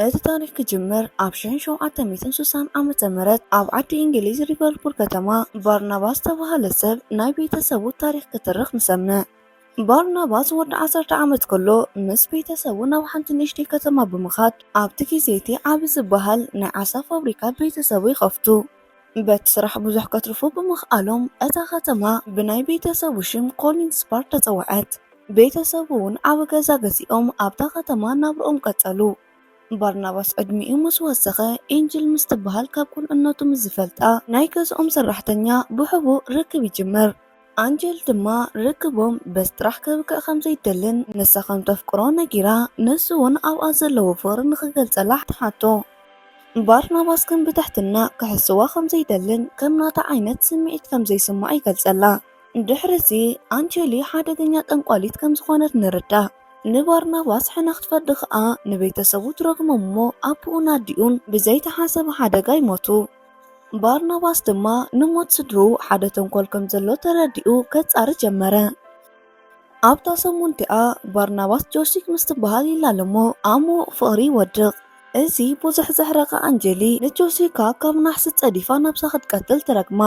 እቲ ታሪክ ክጅምር ኣብ 1760 ዓመተ ምህረት ኣብ ዓዲ እንግሊዝ ሊቨርፑል ከተማ ባርናባስ ዝተባህለ ሰብ ናይ ቤተሰቡ ታሪክ ክትርኽ ንሰምዕ። ባርናባስ ወዲ 10 ዓመት ከሎ ምስ ቤተሰቡ ናብ ሓንቲ ንእሽተይ ከተማ ብምኻድ ኣብቲ ግዜቲ ዓቢ ዝበሃል ናይ ዓሳ ፋብሪካ ቤተሰቡ ይኸፍቱ። በቲ ስራሕ ብዙሕ ከትርፉ ብምኽኣሎም እታ ከተማ ብናይ ቤተሰቡ ሽም ኮሊንስ ፓርክ ተፀውዐት። ቤተሰቡ እውን ዓቢ ገዛ ገዚኦም ኣብታ ከተማ ናብርኦም ቀጸሉ። ባርናባስ ዕድሚኡ ምስ ወሰኸ ኤንጅል ምስ ትበሃል ካብ ቁልዕነቱ ምስ ዝፈልጣ ናይ ገዝኦም ሰራሕተኛ ብሕቡእ ርክብ ይጅምር። ኣንጀል ድማ ርክቦም በስ ጥራሕ ከብክዕ ከምዘይደልን ንሳ ከም ተፍቅሮ ነጊራ ንሱ እውን ኣብኣ ዘለዎ ፍቕሪ ንክገልጸላ ትሓቶ። ባርናባስ ግን ብትሕትና ክሕስዋ ከምዘይደልን ከም ናታ ዓይነት ስምዒት ከምዘይስማዕ ይገልጸላ። ድሕሪዚ ኣንጀሊ ሓደገኛ ጠንቋሊት ከም ዝኾነት ንርዳእ። ንባርናባስ ሕና ክትፈዲ ከዓ ንቤተሰቡ ትረግሞ እሞ ኣቦኡን ኣዲኡን ብዘይተሓሰበ ሓደጋ ይሞቱ። ባርናባስ ድማ ንሞት ስድሩ ሓደ ተንኮል ከም ዘሎ ተረዲኡ ከጻሪ ጀመረ። ኣብታ ሰሙን እቲኣ ባርናባስ ጆሲክ ምስ ትበሃል ይላለሞ ኣሙቕ ፍቕሪ ይወድቕ። እዚ ብዙሕ ዘሕረቐ ኣንጀሊ ንጆሲካ ካብ ናሕሲ ፀዲፋ ነብሳ ክትቀትል ትረግማ።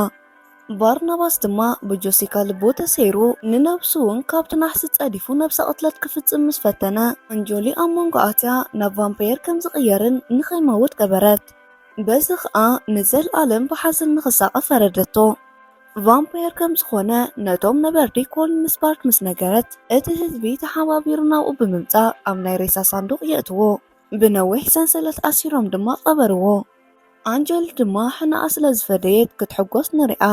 ባርናባስ ድማ ብጆሲካ ልቡ ተሰይሩ ንነብሱ እውን ካብቲ ናሕሲ ፀዲፉ ነብሳ ቅትለት ክፍጽም ምስ ፈተነ ኣንጀሊ ኣብ መንጎኣትያ ናብ ቫምፓየር ከም ዝቕየርን ንኸይመውት ገበረት። በዚ ከዓ ንዘለኣለም ብሓዘን ንኽሳቐፍ ፈረደቶ። ቫምፓየር ከም ዝኾነ ነቶም ነበርቲ ኮሊንስ ፓርክ ምስ ነገረት እቲ ህዝቢ ተሓባቢሩ ናብኡ ብምምጻእ ኣብ ናይ ሬሳ ሳንዱቕ የእትዎ። ብነዊሕ ሰንሰለት ኣሲሮም ድማ ቀበርዎ። ኣንጀል ድማ ሕናኣ ስለ ዝፈደየት ክትሕጎስ ንሪኣ።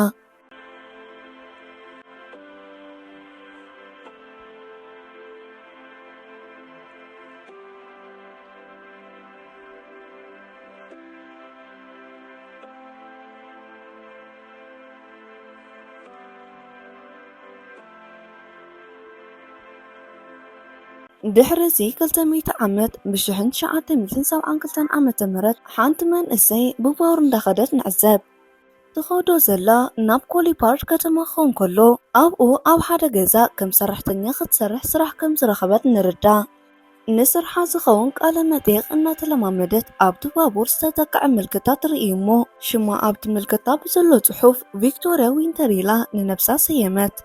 ድሕሪዚ 200 ዓመት ብ1972 ዓመተ ምህረት ሓንቲ መንእሰይ ብባቡር እንዳኸደት ንዕዘብ። ትኸዶ ዘላ ናብ ኮሊ ፓርክ ከተማ ክኸውን ከሎ ኣብኡ ኣብ ሓደ ገዛ ከም ሰራሕተኛ ክትሰርሕ ስራሕ ከም ዝረኸበት ንርዳእ። ንስርሓ ዝኸውን ቃለ መጠይቕ እናተለማመደት ኣብቲ ባቡር ዝተተክዐ ምልክታ ትርኢ እሞ ሽማ ኣብቲ ምልክታ ብዘሎ ጽሑፍ ቪክቶርያ ዊንተር ኢላ ንነብሳ ሰየመት።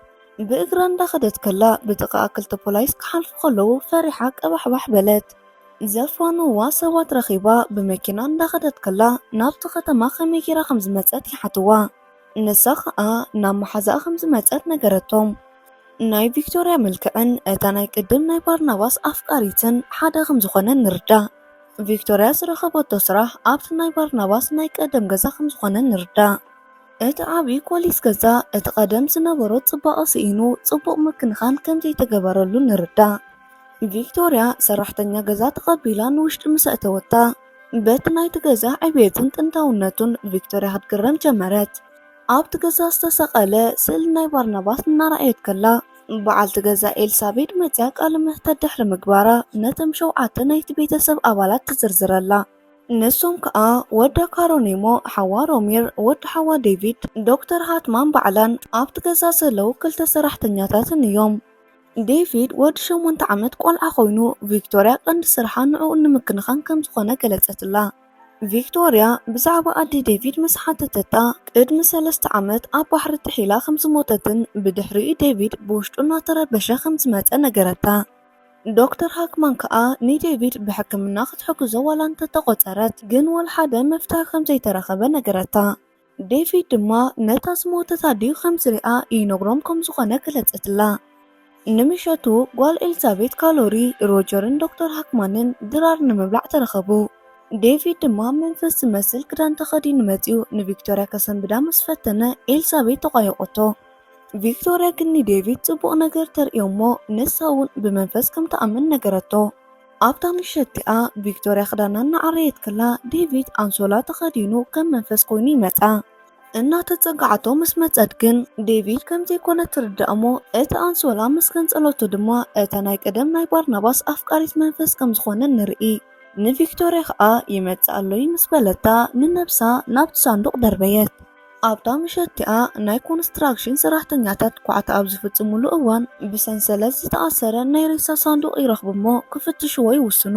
ብእግራ እንዳኸደት ከላ ብጥቓ ክልተ ፖላይስ ክሓልፉ ከለዉ ፈሪሓ ቀባሕባሕ በለት። ዘፋንዋ ሰባት ረኺባ ብመኪና እንዳኸደት ከላ ናብቲ ከተማ ከመይ ጌራ ከም ዝመፀት ይሓትዋ። ንሳ ከዓ ናብ መሓዛኣ ከም ዝመፀት ነገረቶም። ናይ ቪክቶርያ መልክዕን እታ ናይ ቅድም ናይ ባርናባስ ኣፍቃሪትን ሓደ ከም ዝኾነ ንርዳእ። ቪክቶርያ ዝረኸበቶ ስራሕ ኣብቲ ናይ ባርናባስ ናይ ቀደም ገዛ ከም ዝኾነ ንርዳእ። እቲ ዓብዪ ኮሊስ ገዛ እቲ ቀደም ዝነበሮ ጽባቐ ስኢኑ ጽቡቕ ምክንኻን ከምዘይተገበረሉ ንርዳእ። ቪክቶርያ ሰራሕተኛ ገዛ ተቐቢላ ንውሽጢ ምስ ኣተወታ በቲ ናይቲ ገዛ ዕብየትን ጥንታውነቱን ቪክቶርያ ክትግረም ጀመረት። ኣብቲ ገዛ ዝተሰቐለ ስእሊ ናይ ባርናባስ እናረኣየት ከላ በዓልቲ ገዛ ኤልሳቤድ መፅያ ቃለ መሕትት ድሕሪ ምግባራ ነቶም 7 ናይቲ ቤተሰብ ኣባላት ትዝርዝረላ። ንሶም ከዓ ወዳ ካሮኔሞ፣ ሓዋ ሮሚር፣ ወዲ ሓዋ ዴቪድ፣ ዶክተር ሃትማን ባዕላን ኣብቲ ገዛ ዘለው 2 ሰራሕተኛታትን እዮም። ዴቪድ ወዲ 8 ዓመት ቆልዓ ኮይኑ ቪክቶርያ ቀንዲ ስርሓ ንዕኡ ንምክንኻን ከም ዝኾነ ገለጸትላ። ቪክቶርያ ብዛዕባ ኣዲ ዴቪድ ምስ ሓተተታ ቅድሚ 3 ዓመት ኣብ ባሕሪ ጥሒላ ከም ዝሞተትን ብድሕሪኡ ዴቪድ ብውሽጡ እናተረበሸ ከም ዝመፀ ነገረታ። ዶክተር ሃክማን ከዓ ንዴቪድ ብሕክምና ክትሕግዞ ዋላ እንተተቆፀረት ግን ወላ ሓደ መፍትሒ ከም ዘይተረኸበ ነገረታ። ዴቪድ ድማ ነታ ዝሞተት ኣድዩ ከም ዝሪኣ ይነግሮም ከም ዝኾነ ገለጸትላ። ንምሸቱ ጓል ኤልዛቤት ካሎሪ ሮጀርን ዶክተር ሃክማንን ድራር ንምብላዕ ተረኸቡ። ዴቪድ ድማ መንፈስ ዝመስል ክዳን ተኸዲኑ መፂኡ ንቪክቶርያ ከሰንብዳ ምስ ፈተነ ኤልዛቤት ተቋየቆቶ። ቪክቶርያ ግን ንዴቪድ ጽቡቕ ነገር ተርእዮ እሞ ንሳ እውን ብመንፈስ ከም ተኣምን ነገረቶ። ኣብታ ምሸትኣ ቪክቶርያ ክዳና እናዓረየት ከላ ዴቪድ ኣንሶላ ተኸዲኑ ከም መንፈስ ኮይኑ ይመጣ። እናተፀጋዓቶ ምስ መፀት ግን ዴቪድ ከምዘይኮነ ትርዳእ እሞ እቲ ኣንሶላ ምስ ገንጸለቶ ድማ እታ ናይ ቀደም ናይ ባርናባስ ኣፍቃሪት መንፈስ ከም ዝኾነ ንርኢ። ንቪክቶርያ ከዓ ይመጽእ ኣሎ ምስ በለታ ንነብሳ ናብቲ ሳንዱቕ ደርበየት። ኣብታ ምሸትኣ ናይ ኮንስትራክሽን ሰራሕተኛታት ኳዕቲ ኣብ ዝፍጽሙሉ እዋን ብሰንሰለት ዝተኣሰረ ናይ ሬሳ ሳንዱቕ ይረኽቡ እሞ ክፍትሽዎ ይውስኑ።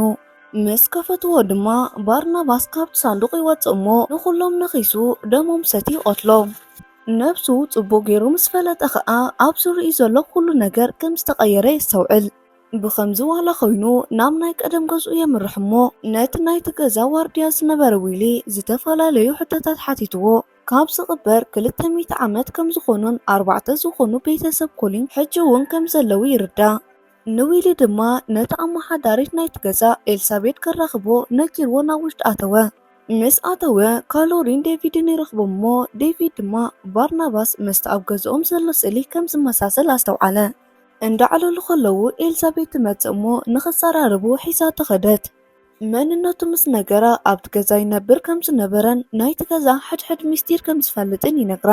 ምስ ከፈትዎ ድማ ባርናባስ ካብቲ ሳንዱቕ ይወፅእ እሞ ንኹሎም ነኺሱ ደሞም ሰቲ ይቆትሎም። ነብሱ ጽቡቕ ገይሩ ምስ ፈለጠ ኸዓ ኣብ ዙርኡ ዘሎ ኩሉ ነገር ከም ዝተቐየረ የስተውዕል። ብኸምዚ ዋላ ኮይኑ ናብ ናይ ቀደም ገዝኡ የምርሕ እሞ ነቲ ናይቲ ገዛ ዋርድያ ዝነበረ ዊሊ ዝተፈላለዩ ሕቶታት ሓቲትዎ። ካብ ዝቕበር 200 ዓመት ከም ዝኾኑን 4 ዝኾኑ ቤተሰብ ኮሊን ሕጂ እውን ከም ዘለዉ ይርዳእ። ንዊሊ ድማ ነቲ ኣመሓዳሪት ናይቲ ገዛ ኤልሳቤት ከራኽቦ ነጊርዎ ናብ ውሽጢ ኣተወ። ምስ ኣተወ ካሎሪን ዴቪድን ይረኽቦ እሞ ዴቪድ ድማ ባርናባስ ምስቲ ኣብ ገዝኦም ዘሎ ስእሊ ከም ዝመሳሰል ኣስተውዓለ። እንዳዕለሉ ከለዉ ኤልሳቤት ትመጽእ እሞ ንኽፀራርቡ ሒዛ ተኸደት። መንነቱ ምስ ነገራ ኣብቲ ገዛ ይነብር ከም ዝነበረን ናይቲ ገዛ ሕድሕድ ምስጢር ከም ዝፈልጥን ይነግራ።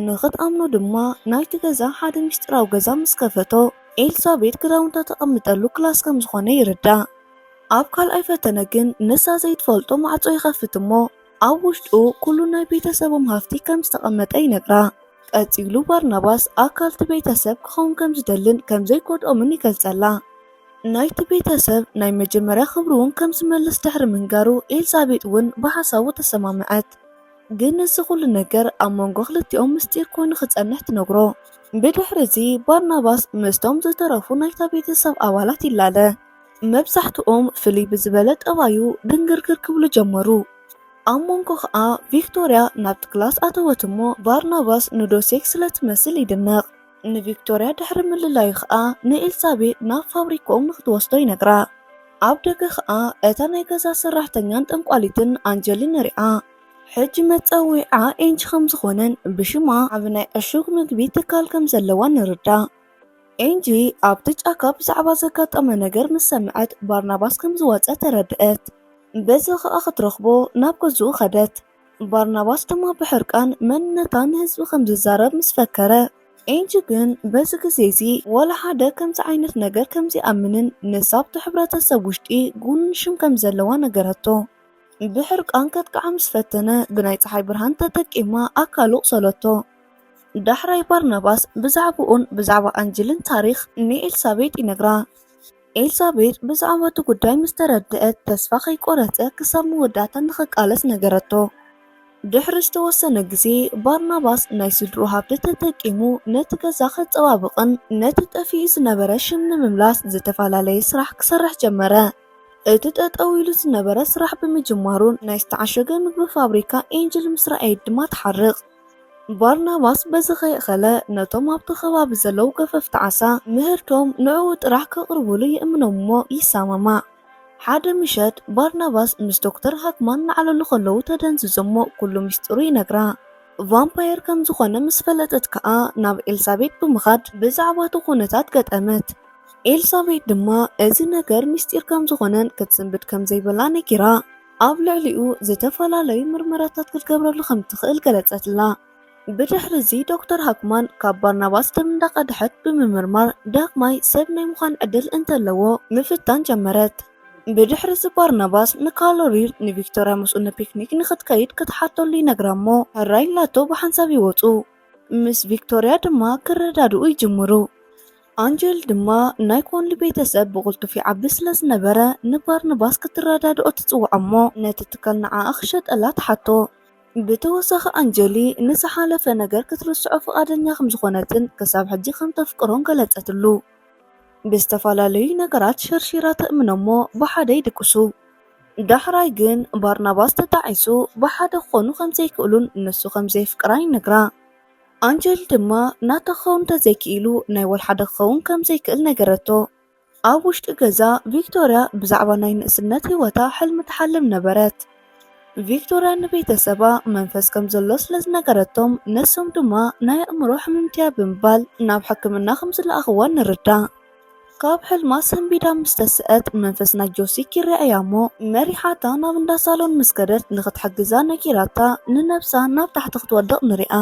ንኽትኣምኖ ድማ ናይቲ ገዛ ሓደ ምስጢራዊ ገዛ ምስ ከፈቶ ኤልሳቤት ክዳውንታ ተቐምጠሉ ክላስ ከም ዝኾነ ይርዳእ። ኣብ ካልኣይ ፈተነ ግን ንሳ ዘይትፈልጦ ማዕጾ ይኸፍት እሞ ኣብ ውሽጡ ኩሉ ናይ ቤተሰቦም ሃፍቲ ከም ዝተቐመጠ ይነግራ። ቀፂሉ ባርናባስ ኣካልቲ ቤተሰብ ክኸውን ከም ዝደልን ከም ዘይጎድኦምን ይገልጸላ። ናይቲ ቤተሰብ ናይ መጀመርያ ክብሪ እውን ከም ዝመልስ ድሕሪ ምንጋሩ ኤልሳቤጥ እውን ብሓሳቡ ተሰማምዐት። ግን እዚ ኩሉ ነገር ኣብ መንጎ ክልቲኦም ምስጢር ኮይኑ ክጸንሕ ትነግሮ። ብድሕሪ እዚ ባርናባስ ምስቶም ዝተረፉ ናይታ ቤተሰብ ኣባላት ይላለ። መብዛሕትኦም ፍልይ ብዝበለ ጠባዩ ድንግርግር ክብሉ ጀመሩ። ኣብ መንጎ ከዓ ቪክቶርያ ናብቲ ክላስ ኣተወት እሞ ባርናባስ ንዶሴክ ስለትመስል ይድነቕ። ንቪክቶርያ ድሕሪ ምልላዩ ከዓ ንኤልሳቤጥ ናብ ፋብሪክኦም ንኽትወስዶ ይነግራ። ኣብ ደገ ከዓ እታ ናይ ገዛ ሰራሕተኛን ጠንቋሊትን ኣንጀሊ ንሪኣ። ሕጂ መፀዊዓ ኤንጂ ከም ዝኾነን ብሽማ ኣብ ናይ ዕሹግ ምግቢ ትካል ከም ዘለዋ ንርዳእ። ኤንጂ ኣብቲ ጫካ ብዛዕባ ዘጋጠመ ነገር ምስ ሰምዐት ባርናባስ ከም ዝወፀ ተረድአት። በዚ ከዓ ክትረኽቦ ናብ ገዝኡ ኸደት። ባርናባስ ድማ ብሕርቃን መንነታ ንህዝቢ ከም ዝዛረብ ምስ ፈከረ ኤንጂ ግን በዚ ግዜ እዚ ወላ ሓደ ከምዚ ዓይነት ነገር ከም ዘይኣምንን ንሳብቲ ሕብረተሰብ ውሽጢ ጉንን ሽም ከም ዘለዋ ነገረቶ። ብሕርቃን ከጥቃዓ ምስ ፈተነ ብናይ ፀሓይ ብርሃን ተጠቂማ ኣካሉ ቁሰለቶ። ዳሕራይ ባርናባስ ብዛዕባኡን ብዛዕባ ኣንጅልን ታሪክ ንኤልሳቤጥ ይነግራ። ኤልሳቤጥ ብዛዕባ እቲ ጉዳይ ምስ ተረድአት ተስፋ ከይቆረፀ ክሳብ መወዳእታ ንኽቃለስ ነገረቶ። ድሕሪ ዝተወሰነ ግዜ ባርናባስ ናይ ስድሩ ሃብቲ ተጠቂሙ ነቲ ገዛ ከፀባብቕን ነቲ ጠፊኡ ዝነበረ ሽም ንምምላስ ዝተፈላለየ ስራሕ ክሰርሕ ጀመረ። እቲ ጠጠው ኢሉ ዝነበረ ስራሕ ብምጅማሩን ናይ ዝተዓሸገ ምግቢ ፋብሪካ ኤንጅል ምስ ረኣየት ድማ ተሓርቕ። ባርናባስ በዚ ከይእኸለ ነቶም ኣብቲ ከባቢ ዘለው ገፈፍቲ ዓሳ ምህርቶም ንዕኡ ጥራሕ ከቕርብሉ ይእምኖም እሞ ይሰማማዕ። ሓደ ምሸት ባርናባስ ምስ ዶክተር ሃክማን እናዕለሉ ከለዉ ተደንዝዞ እሞ ኩሉ ምስጢሩ ይነግራ። ቫምፓየር ከም ዝኾነ ምስ ፈለጠት ከዓ ናብ ኤልሳቤጥ ብምኻድ ብዛዕባ እቲ ኩነታት ገጠመት። ኤልሳቤጥ ድማ እዚ ነገር ምስጢር ከም ዝኾነን ክትስንብድ ከም ዘይበላ ነጊራ ኣብ ልዕሊኡ ዝተፈላለዩ ምርመራታት ክትገብረሉ ከም ትኽእል ገለጸትላ። ብድሕሪ እዚ ዶክተር ሃክማን ካብ ባርናባስ ደም እንዳቀድሐት ብምምርማር ዳግማይ ሰብ ናይ ምዃን ዕድል እንተለዎ ምፍታን ጀመረት። ብድሕሪ እዚ ባርናባስ ንካሎሪን ንቪክቶርያ ምስኡ ንፒክኒክ ንኽትከይድ ክትሓተሉ ይነግራ እሞ ሕራይላቶ ብሓንሳብ ይወፁ። ምስ ቪክቶርያ ድማ ክረዳድኡ ይጅምሩ። ኣንጀል ድማ ናይ ኮንሊ ቤተሰብ ብቁልጡፍ ይዓቢ ስለ ዝነበረ ንባርናባስ ክትረዳድኦ ትፅውዖ እሞ ነቲ ትካል ንዓኣ ክሸጠላ ትሓቶ። ብተወሳኺ ኣንጀሊ ንዝሓለፈ ነገር ክትርስዖ ፈቃደኛ ከም ዝኾነትን ክሳብ ሕጂ ከም ተፍቅሮን ገለጸትሉ። ብዝተፈላለዩ ነገራት ሸርሺራ ተእምኖ እሞ ብሓደ ይድቅሱ። ዳሕራይ ግን ባርናባስ ተጣዒሱ ብሓደ ክኾኑ ከም ዘይክእሉን ንሱ ከም ዘይፍቅራ ይነግራ። ኣንጀል ድማ ናታ ክኸውን እንተዘይክኢሉ ናይ ወልሓደ ክኸውን ከም ዘይክእል ነገረቶ። ኣብ ውሽጢ ገዛ ቪክቶርያ ብዛዕባ ናይ ንእስነት ህይወታ ሕልሚ ትሓልም ነበረት። ቪክቶርያ ንቤተሰባ መንፈስ ከም ዘሎ ስለ ዝነገረቶም ነሶም ድማ ናይ ኣእምሮ ሕምምትያ ብምባል ናብ ሕክምና ከም ዝለኣኽዋ ንርዳእ። ካብ ሕልማ ሰንቢዳ ምስ ተስአት መንፈስ ናይ ጆሲክ ይረአያ እሞ መሪሓታ ናብ እንዳ ሳሎን ምስ ከደት ንኽትሕግዛ ነጊራታ ንነብሳ ናብ ታሕቲ ክትወድቕ ንሪኣ።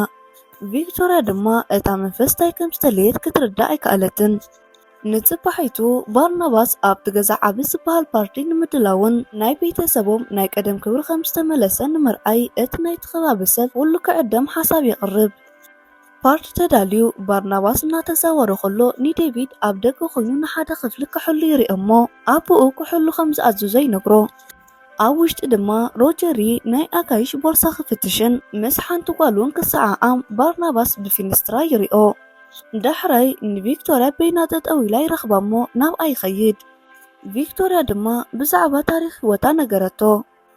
ቪክቶርያ ድማ እታ መንፈስ ታይ ከም ዝተለየት ክትርዳእ ኣይከኣለትን። ንፅባሒቱ ባርናባስ ኣብቲ ገዛ ዓብ ዝበሃል ፓርቲ ንምድላውን ናይ ቤተሰቦም ናይ ቀደም ክብሪ ከም ዝተመለሰ ንምርኣይ እቲ ናይቲ ከባቢ ሰብ ኩሉ ክዕደም ሓሳብ የቕርብ። ፓርት ተዳልዩ ባርናባስ እናተዛወረ ከሎ ንዴቪድ ኣብ ደገ ኮይኑ ንሓደ ክፍሊ ክሕሉ ይሪኦሞ ኣቦኡ ክሕሉ ከም ዝኣዘዞ ይነግሮ። ኣብ ውሽጢ ድማ ሮጀሪ ናይ ኣጋይሽ ቦርሳ ክፍትሽን ምስ ሓንቲ ጓል እውን ክሰዓዓም ባርናባስ ብፊንስትራ ይሪኦ። ዳሕራይ ንቪክቶርያ በይና ጠጠው ኢላ ይረኽባ እሞ ናብኣ ይኸይድ። ቪክቶርያ ድማ ብዛዕባ ታሪክ ህይወታ ነገረቶ።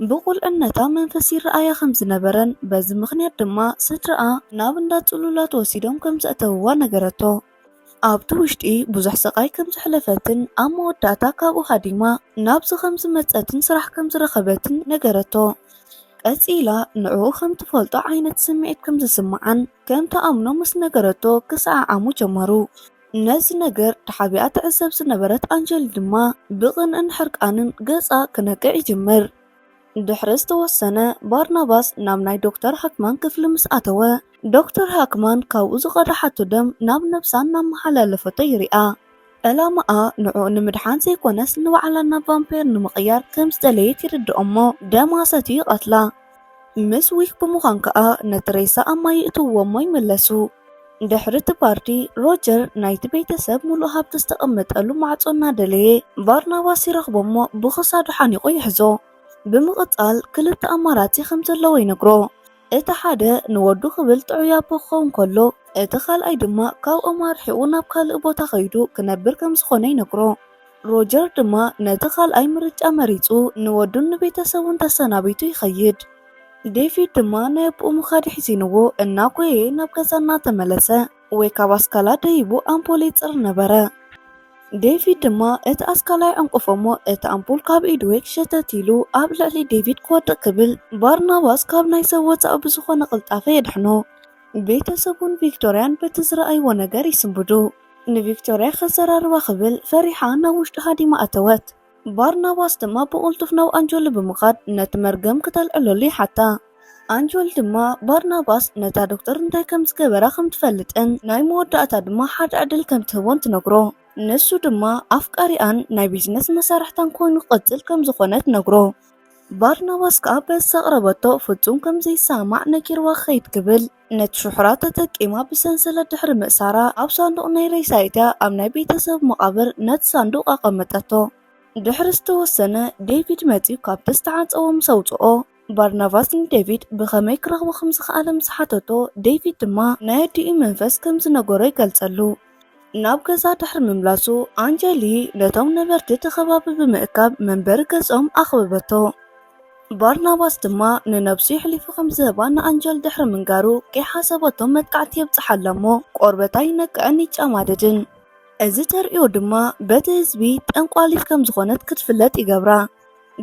ብቁልዕነታ መንፈስ ይረኣያ ከም ዝነበረን በዚ ምክንያት ድማ ስድራኣ ናብ እንዳ ጽሉላት ወሲዶም ከም ዘእተውዋ ነገረቶ። ኣብቲ ውሽጢ ብዙሕ ስቃይ ከም ዝሕለፈትን ኣብ መወዳእታ ካብኡ ሃዲማ ናብዚ ከም ዝመፀትን ስራሕ ከም ዝረኸበትን ነገረቶ። ቀፂላ ንዕኡ ከም ትፈልጦ ዓይነት ስምዒት ከም ዝስምዓን ከም ተኣምኖ ምስ ነገረቶ ክሰዓዓሙ ጀመሩ። ነዚ ነገር ተሓቢኣ ትዕዘብ ዝነበረት ኣንጀል ድማ ብቕንዕን ሕርቃንን ገጻ ክነቅዕ ይጅምር። ድሕሪ ዝተወሰነ ባርናባስ ናብ ናይ ዶክተር ሃክማን ክፍሊ ምስ ኣተወ ዶክተር ሃክማን ካብኡ ዝቐዳሓቶ ደም ናብ ነብሳ እናመሓላለፈቶ ይሪኣ። ዕላማኣ ንዕኡ ንምድሓን ዘይኮነስ ንባዕላ ናብ ቫምፓየር ንምቕያር ከም ዝደለየት ይርድኦ እሞ ደማ ሰትዩ ይቐትላ። ምስ ዊክ ብምዃን ከዓ ነቲ ሬሳ ኣብ ማይ ይእትውዎ እሞ ይመለሱ። ድሕሪ እቲ ፓርቲ ሮጀር ናይቲ ቤተሰብ ሙሉእ ሃብቲ ዝተቐመጠሉ ማዕጾ እናደለየ ባርናባስ ይረኽቦ እሞ ብኽሳዱ ሓኒቑ ይሕዞ። ብምቕጻል ክልተ ኣማራጺ ከም ዘለዎ ይነግሮ። እቲ ሓደ ንወዱ ክብል ጥዑይ ኣቦ ክኸውን ከሎ እቲ ካልኣይ ድማ ካብኦም ኣርሒቑ ናብ ካልእ ቦታ ኸይዱ ክነብር ከም ዝኾነ ይነግሮ። ሮጀር ድማ ነቲ ካልኣይ ምርጫ መሪጹ ንወዱን ንቤተሰቡን ተሰናቢቱ ይኸይድ። ዴቪድ ድማ ናይ ኣቦኡ ምኻድ ሒዚንዎ እናጎየ ናብ ገዛ እናተመለሰ ወይ ካብ ኣስካላ ደይቡ ኣምፖል ይፅር ነበረ። ዴቪድ ድማ እቲ ኣስካላይ ዕንቁፎሞ እቲ ኣምፖል ካብ ኢዱ ወይ ክሸተት ኢሉ ኣብ ልዕሊ ዴቪድ ክወድቕ ክብል ባርናባስ ካብ ናይ ሰብ ወፃኢ ብዝኾነ ቅልጣፈ የድሕኖ። ቤተሰቡን ቪክቶርያን በቲ ዝረኣይዎ ነገር ይስንብዱ። ንቪክቶርያ ከዘራርባ ክብል ፈሪሓ ናብ ውሽጢ ሃዲማ ኣተወት። ባርናባስ ድማ ብቕልጡፍ ናብ ኣንጆል ብምኻድ ነቲ መርገም ክተልዕለሉ ይሓታ። ኣንጆል ድማ ባርናባስ ነታ ዶክተር እንታይ ከም ዝገበራ ከም ትፈልጥን ናይ መወዳእታ ድማ ሓደ ዕድል ከም ትህቦን ትነግሮ። ንሱ ድማ ኣፍቃሪኣን ናይ ቢዝነስ መሳርሕታን ኮይኑ ክቕፅል ከም ዝኾነት ነግሮ። ባርናባስ ከዓ በዚ ዘቕረበቶ ፍጹም ከም ዘይሰማዕ ነጊርዋ ክኸይድ ክብል ነቲ ሽሑራ ተጠቂማ ብሰንሰለት ድሕሪ ምእሳራ ኣብ ሳንዱቕ ናይ ሬሳ እትያ ኣብ ናይ ቤተሰብ መቓብር ነቲ ሳንዱቕ ኣቐመጠቶ። ድሕሪ ዝተወሰነ ዴቪድ መፂኡ ካብቲ ዝተዓፀወ ምስ ኣውፅኦ ባርናባስ ንዴቪድ ብኸመይ ክረኽቦ ከም ዝኽኣለ ምስ ሓተቶ ዴቪድ ድማ ናይ ኣዲኡ መንፈስ ከም ዝነገሮ ይገልጸሉ። ናብ ገዛ ድሕሪ ምምላሱ ኣንጀሊ ነቶም ነበርቲ እቲ ከባቢ ብምእካብ መንበሪ ገዝኦም ኣኽበበቶ። ባርናባስ ድማ ንነብሱ ይሕሊፉ ከም ዝህባ ንኣንጀል ድሕሪ ምንጋሩ ከይሓሰበቶም መጥቃዕቲ የብፅሓላ እሞ ቆርበታ ይነቅዕን ይጫማደድን። እዚ ተርእዮ ድማ በቲ ህዝቢ ጠንቋሊት ከም ዝኾነት ክትፍለጥ ይገብራ።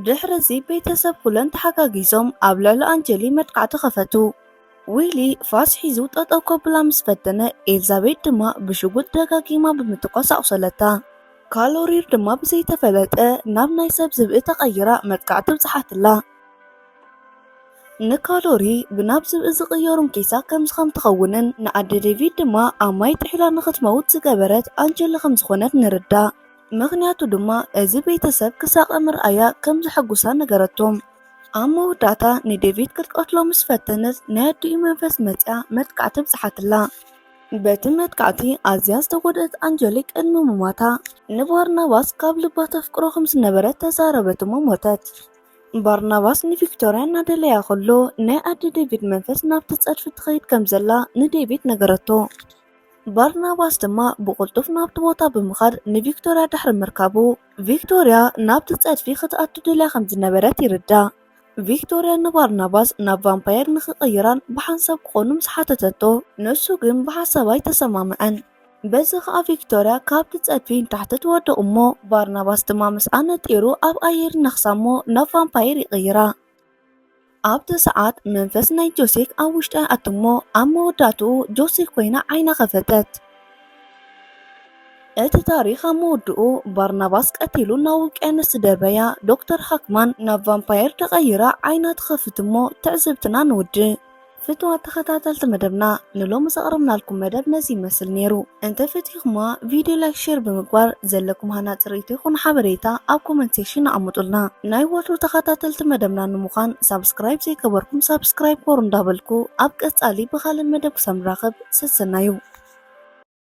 ድሕሪዚ ቤተሰብ ኩለን ተሓጋጊዞም ኣብ ልዕሊ ኣንጀሊ መጥቃዕቲ ኸፈቱ። ዊሊ ፋስ ሒዙ ጠጠው ከብላ ምስ ፈተነ ኤልዛቤት ድማ ብሽጉጥ ደጋጊማ ብምትኳስ ኣቁሰለታ። ካሎሪር ድማ ብዘይተፈለጠ ናብ ናይ ሰብ ዝብኢ ተቐይራ መጥቃዕቲ ብፅሓትላ። ንካሎሪ ብናብ ዝብኢ ዝቕየሩን ኬሳ ከም ትኸውንን ንኣደ ዴቪድ ድማ ኣብ ማይ ጥሒላ ንኽትመውት ዝገበረት ኣንጀሊ ከም ዝኾነት ንርዳእ። ምክንያቱ ድማ እዚ ቤተሰብ ክሳቐ ምርኣያ ከም ዝሐጉሳ ነገረቶም። ኣብ መወዳእታ ንዴቪድ ክትቀትሎ ምስ ፈተነት ናይ ኣዲኡ መንፈስ መፅያ መጥቃዕቲ ብፅሓትላ። በቲ መጥቃዕቲ ኣዝያ ዝተጎድአት ኣንጀሊ ቅድሚ ምሟታ ንባርናባስ ካብ ልባ ተፍቅሮ ከም ዝነበረት ተዛረበት እሞ ሞተት። ባርናባስ ንቪክቶርያ እናደለያ ከሎ ናይ ኣዲ ዴቪድ መንፈስ ናብቲ ፀድፊ ትኸይድ ከም ዘላ ንዴቪድ ነገረቶ። ባርናባስ ድማ ብቕልጡፍ ናብቲ ቦታ ብምኻድ ንቪክቶርያ ድሕሪ ምርካቡ ቪክቶርያ ናብቲ ፀድፊ ክትኣቱ ደልያ ከም ዝነበረት ይርዳእ። ቪክቶርያ ንባርናባስ ናብ ቫምፓየር ንኽቕይራን ብሓንሳብ ክኾኑ ምስ ሓተተቶ ንሱ ግን ብሓሳባ ኣይተሰማምዐን። በዚ ከዓ ቪክቶርያ ካብቲ ፀድፊ ንታሕቲ ትወድቕ እሞ ባርናባስ ድማ ምስኣ ነጢሩ ኣብ ኣየር ነኽሳ እሞ ናብ ቫምፓየር ይቕይራ። ኣብቲ ሰዓት መንፈስ ናይ ጆሴክ ኣብ ውሽጢ ይኣቱ እሞ ኣብ መወዳእትኡ ጆሴክ ኮይና ዓይና ኸፈተት። እቲ ታሪክ ኣብ መወድኡ ባርናባስ ቀቲሉ ናብ ውቅያኖስ ዝደበያ ዶክተር ሃክማን ናብ ቫምፓየር ተቐይራ ዓይና ትኸፍት እሞ ትዕዝብትና ንውድእ። فتوى تخطاتلت مدبنا نلوم زقربنا لكم مدب نزي مسل نيرو انت فتيخما فيديو لايك شير بمقبار زلكم هانا تريتيخون حبريتا او كومنتيشن عمطلنا ناي واتو تخطاتلت مدبنا نمخان سابسكرايب زي كبركم سابسكرايب كورن دابلكو اب قصالي بخال المدب سمراقب سسنايو